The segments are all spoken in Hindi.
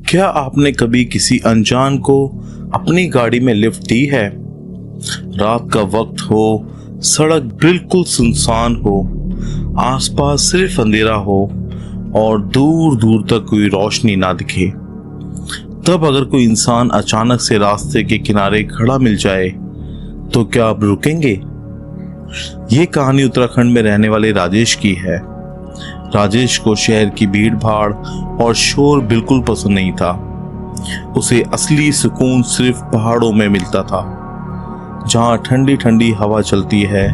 क्या आपने कभी किसी अनजान को अपनी गाड़ी में लिफ्ट दी है? रात का वक्त हो, सड़क बिल्कुल सुनसान हो, आसपास सिर्फ अंधेरा हो और दूर दूर तक कोई रोशनी ना दिखे। तब अगर कोई इंसान अचानक से रास्ते के किनारे खड़ा मिल जाए तो क्या आप रुकेंगे? ये कहानी उत्तराखंड में रहने वाले राजेश की है। राजेश को शहर की भीड़ भाड़ और शोर बिल्कुल पसंद नहीं था। उसे असली सुकून सिर्फ पहाड़ों में मिलता था, जहाँ ठंडी ठंडी हवा चलती है,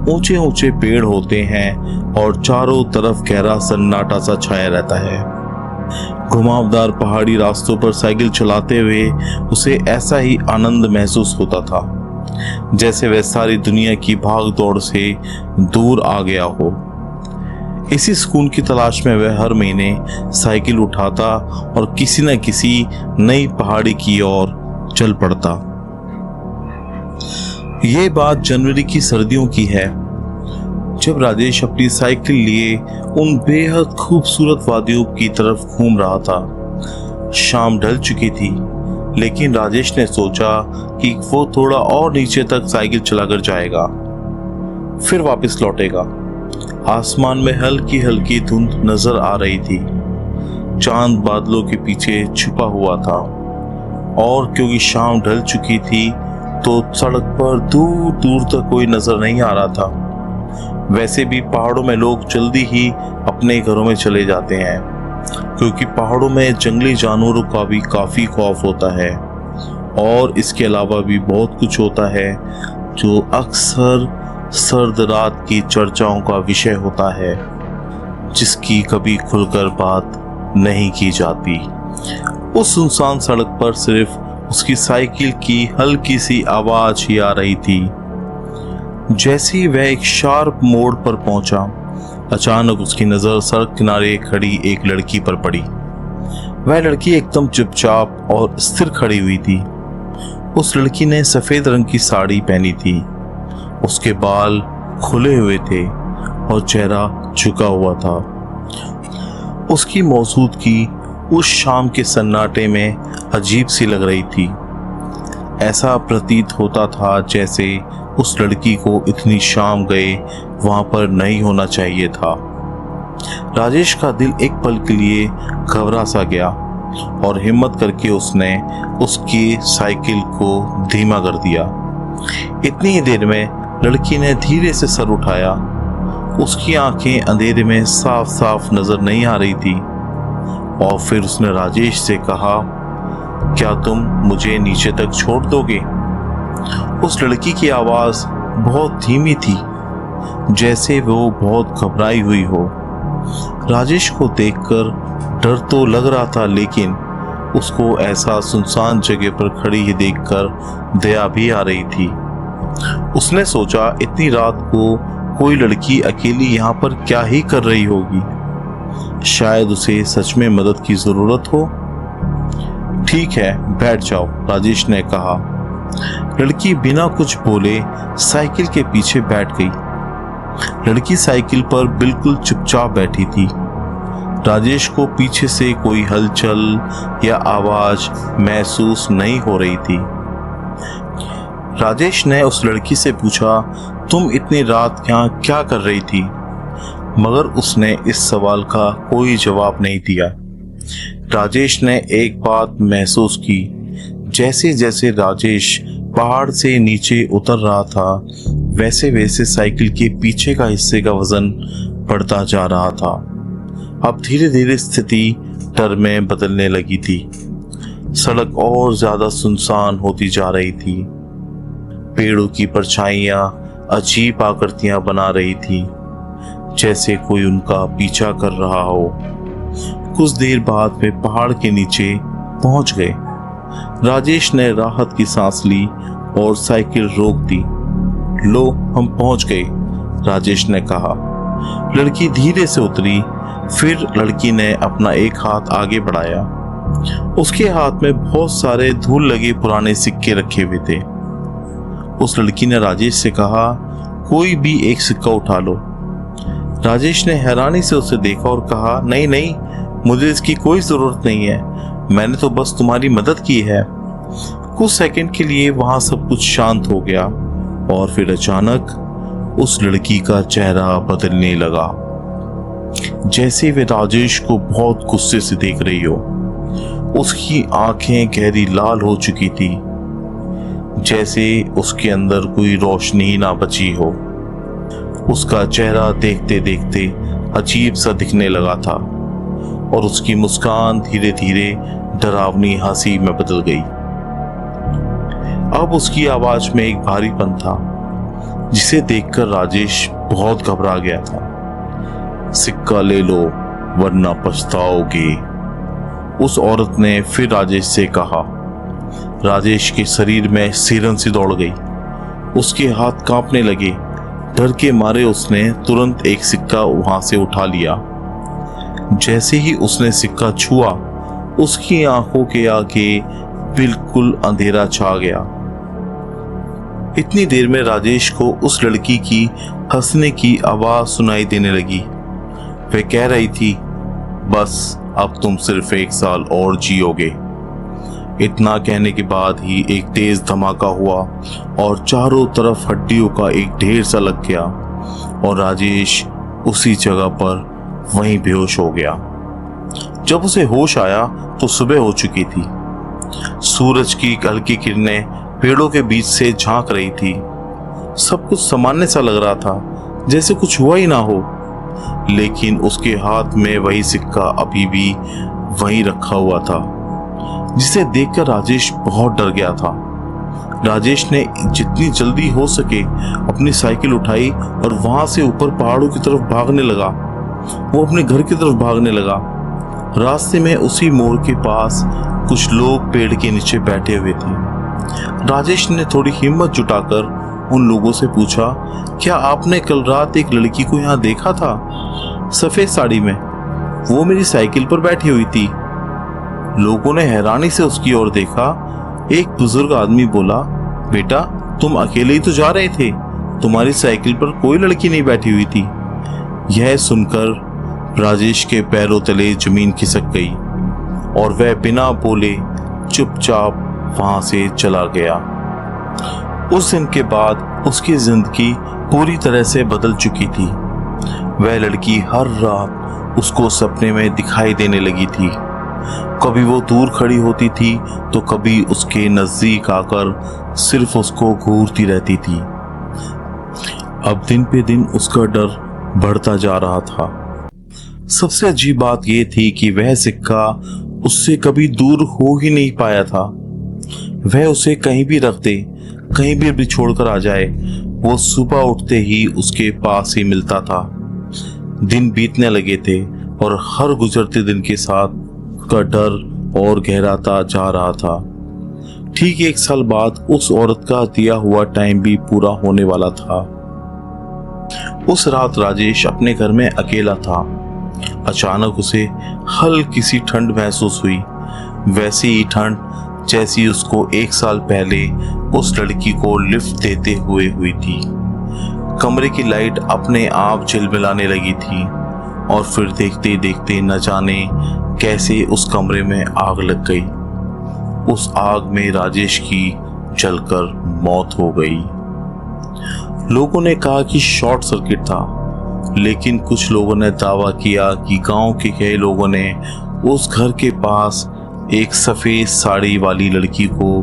ऊंचे ऊंचे पेड़ होते हैं और चारों तरफ गहरा सन्नाटा सा छाया रहता है। घुमावदार पहाड़ी रास्तों पर साइकिल चलाते हुए उसे ऐसा ही आनंद महसूस होता था जैसे वह सारी दुनिया की भाग दौड़ से दूर आ गया हो। इसी सुकून की तलाश में वह हर महीने साइकिल उठाता और किसी न किसी नई पहाड़ी की ओर चल पड़ता। यह बात जनवरी की सर्दियों की है, जब राजेश अपनी साइकिल लिए उन बेहद खूबसूरत वादियों की तरफ घूम रहा था। शाम ढल चुकी थी, लेकिन राजेश ने सोचा कि वो थोड़ा और नीचे तक साइकिल चलाकर जाएगा, फिर वापस लौटेगा। आसमान में हल्की हल्की धुंध नजर आ रही थी, चांद बादलों के पीछे छुपा हुआ था और क्योंकि शाम ढल चुकी थी तो सड़क पर दूर दूर तक कोई नजर नहीं आ रहा था। वैसे भी पहाड़ों में लोग जल्दी ही अपने घरों में चले जाते हैं, क्योंकि पहाड़ों में जंगली जानवरों का भी काफी खौफ होता है और इसके अलावा भी बहुत कुछ होता है जो अक्सर सर्द रात की चर्चाओं का विषय होता है, जिसकी कभी खुलकर बात नहीं की जाती। उस सुनसान सड़क पर सिर्फ उसकी साइकिल की हल्की सी आवाज ही आ रही थी। जैसे ही वह एक शार्प मोड़ पर पहुंचा, अचानक उसकी नजर सड़क किनारे खड़ी एक लड़की पर पड़ी। वह लड़की एकदम चुपचाप और स्थिर खड़ी हुई थी। उस लड़की ने सफेद रंग की साड़ी पहनी थी, उसके बाल खुले हुए थे और चेहरा झुका हुआ था। उसकी मौजूदगी उस शाम के सन्नाटे में अजीब सी लग रही थी। ऐसा प्रतीत होता था जैसे उस लड़की को इतनी शाम गए वहां पर नहीं होना चाहिए था। राजेश का दिल एक पल के लिए घबरा सा गया और हिम्मत करके उसने उसकी साइकिल को धीमा कर दिया। इतनी ही देर में लड़की ने धीरे से सर उठाया। उसकी आंखें अंधेरे में साफ साफ नजर नहीं आ रही थी और फिर उसने राजेश से कहा, क्या तुम मुझे नीचे तक छोड़ दोगे? उस लड़की की आवाज बहुत धीमी थी, जैसे वो बहुत घबराई हुई हो। राजेश को देखकर डर तो लग रहा था, लेकिन उसको ऐसा सुनसान जगह पर खड़ी ही देखकर दया भी आ रही थी। उसने सोचा, इतनी रात को कोई लड़की अकेली यहाँ पर क्या ही कर रही होगी? शायद उसे सच में मदद की जरूरत हो। ठीक है, बैठ जाओ, राजेश ने कहा। लड़की बिना कुछ बोले साइकिल के पीछे बैठ गई। लड़की साइकिल पर बिल्कुल चुपचाप बैठी थी। राजेश को पीछे से कोई हलचल या आवाज महसूस नहीं हो रही थी। राजेश ने उस लड़की से पूछा, तुम इतनी रात यहाँ क्या कर रही थी? मगर उसने इस सवाल का कोई जवाब नहीं दिया। राजेश ने एक बात महसूस की, जैसे जैसे राजेश पहाड़ से नीचे उतर रहा था, वैसे वैसे साइकिल के पीछे का हिस्से का वजन बढ़ता जा रहा था। अब धीरे धीरे स्थिति डर में बदलने लगी थी। सड़क और ज्यादा सुनसान होती जा रही थी। पेड़ों की परछाइयां अजीब आकृतियां बना रही थी, जैसे कोई उनका पीछा कर रहा हो। कुछ देर बाद वे पहाड़ के नीचे पहुंच गए। राजेश ने राहत की सांस ली और साइकिल रोक दी। लो, हम पहुंच गए, राजेश ने कहा। लड़की धीरे से उतरी। फिर लड़की ने अपना एक हाथ आगे बढ़ाया। उसके हाथ में बहुत सारे धूल लगे पुराने सिक्के रखे हुए थे। उस लड़की ने राजेश से कहा, कोई भी एक सिक्का उठा लो। राजेश ने हैरानी से उसे देखा और कहा, नहीं नहीं, मुझे इसकी कोई जरूरत नहीं है, मैंने तो बस तुम्हारी मदद की है। कुछ सेकंड के लिए वहां सब कुछ शांत हो गया और फिर अचानक उस लड़की का चेहरा बदलने लगा, जैसे वे राजेश को बहुत गुस्से से देख रही हो। उसकी आंखें गहरी लाल हो चुकी थी, जैसे उसके अंदर कोई रोशनी ही ना बची हो। उसका चेहरा देखते देखते अजीब सा दिखने लगा था और उसकी मुस्कान धीरे धीरे डरावनी हंसी में बदल गई। अब उसकी आवाज में एक भारीपन था जिसे देखकर राजेश बहुत घबरा गया था। सिक्का ले लो वरना पछताओगे, उस औरत ने फिर राजेश से कहा। राजेश के शरीर में सिरन सी दौड़ गई, उसके हाथ कांपने लगे। डर के मारे उसने तुरंत एक सिक्का वहां से उठा लिया। जैसे ही उसने सिक्का छुआ, उसकी आंखों के आगे बिल्कुल अंधेरा छा गया। इतनी देर में राजेश को उस लड़की की हंसने की आवाज सुनाई देने लगी। वह कह रही थी, बस अब तुम सिर्फ 1 साल और जियोगे। इतना कहने के बाद ही एक तेज धमाका हुआ और चारों तरफ हड्डियों का एक ढेर सा लग गया और राजेश उसी जगह पर वहीं बेहोश हो गया। जब उसे होश आया तो सुबह हो चुकी थी। सूरज की हल्की किरणें पेड़ों के बीच से झांक रही थी। सब कुछ सामान्य सा लग रहा था, जैसे कुछ हुआ ही ना हो। लेकिन उसके हाथ में वही सिक्का अभी भी वहीं रखा हुआ था, जिसे देखकर राजेश बहुत डर गया था। राजेश ने जितनी जल्दी हो सके अपनी साइकिल उठाई और वहां से ऊपर पहाड़ों की तरफ भागने लगा। वो अपने घर की तरफ भागने लगा। रास्ते में उसी मोड़ के पास कुछ लोग पेड़ के नीचे बैठे हुए थे। राजेश ने थोड़ी हिम्मत जुटाकर उन लोगों से पूछा, क्या आपने कल रात एक लड़की को यहाँ देखा था? सफेद साड़ी में, वो मेरी साइकिल पर बैठी हुई थी। लोगों ने हैरानी से उसकी ओर देखा। एक बुजुर्ग आदमी बोला, बेटा तुम अकेले ही तो जा रहे थे, तुम्हारी साइकिल पर कोई लड़की नहीं बैठी हुई थी। यह सुनकर राजेश के पैरों तले जमीन खिसक गई और वह बिना बोले चुपचाप वहां से चला गया। उस दिन के बाद उसकी जिंदगी पूरी तरह से बदल चुकी थी। वह लड़की हर रात उसको सपने में दिखाई देने लगी थी। कभी वो दूर खड़ी होती थी तो कभी उसके नजदीक आकर सिर्फ उसको घूरती रहती थी। अब दिन पे दिन उसका डर बढ़ता जा रहा था। सबसे अजीब बात यह थी कि वह सिक्का उससे कभी दूर हो ही नहीं पाया था। वह उसे कहीं भी रख दे, कहीं भी छोड़कर आ जाए, वो सुबह उठते ही उसके पास ही मिलता था। दिन बीतने लगे थे और हर गुजरते दिन के साथ उसका डर और गहराता जा रहा था। ठीक 1 साल बाद उस औरत का दिया हुआ टाइम भी पूरा होने वाला था। उस रात राजेश अपने घर में अकेला था। अचानक उसे हल्की सी ठंड महसूस हुई, वैसी ही ठंड जैसी उसको 1 साल पहले उस लड़की को लिफ्ट देते हुए हुई थी। कमरे की लाइट अपने आप झिलमिलाने लगी थी और फिर देखते देखते न जाने कैसे उस कमरे में आग लग गई। उस आग में राजेश की जलकर मौत हो गई। लोगों ने कहा कि शॉर्ट सर्किट था, लेकिन कुछ लोगों ने दावा किया कि गांव के कई लोगों ने उस घर के पास एक सफेद साड़ी वाली लड़की को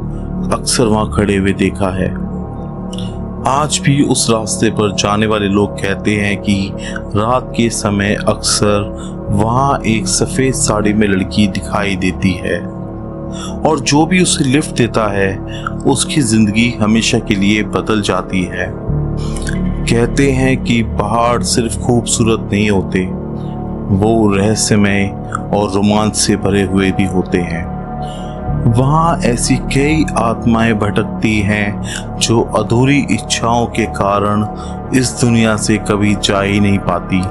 अक्सर वहां खड़े हुए देखा है। आज भी उस रास्ते पर जाने वाले लोग कहते हैं कि रात के समय अक्सर वहां एक सफेद साड़ी में लड़की दिखाई देती है और जो भी उसे लिफ्ट देता है उसकी जिंदगी हमेशा के लिए बदल जाती है। कहते हैं कि पहाड़ सिर्फ खूबसूरत नहीं होते, वो रहस्यमय और रोमांच से भरे हुए भी होते हैं। वहाँ ऐसी कई आत्माएं भटकती हैं जो अधूरी इच्छाओं के कारण इस दुनिया से कभी जा ही नहीं पाती।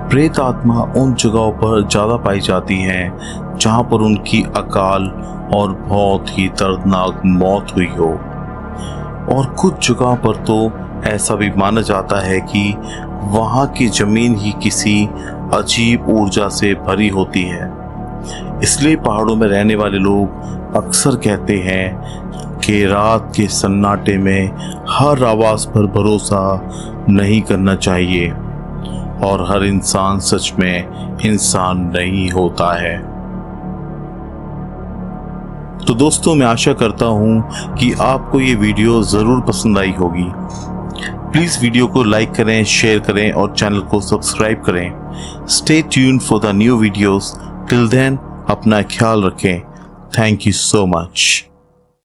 प्रेत आत्मा उन जगहों पर ज्यादा पाई जाती हैं जहाँ पर उनकी अकाल और बहुत ही दर्दनाक मौत हुई हो, और कुछ जगह पर तो ऐसा भी माना जाता है कि वहाँ की जमीन ही किसी अजीब ऊर्जा से भरी होती है। इसलिए पहाड़ों में रहने वाले लोग अक्सर कहते हैं कि रात के सन्नाटे में हर आवाज पर भरोसा नहीं करना चाहिए और हर इंसान सच में इंसान नहीं होता है। तो दोस्तों, मैं आशा करता हूं कि आपको ये वीडियो जरूर पसंद आई होगी। प्लीज वीडियो को लाइक करें, शेयर करें और चैनल को सब्सक्राइब करें। Stay tuned for the new videos. Till then अपना ख्याल रखें। Thank you so much.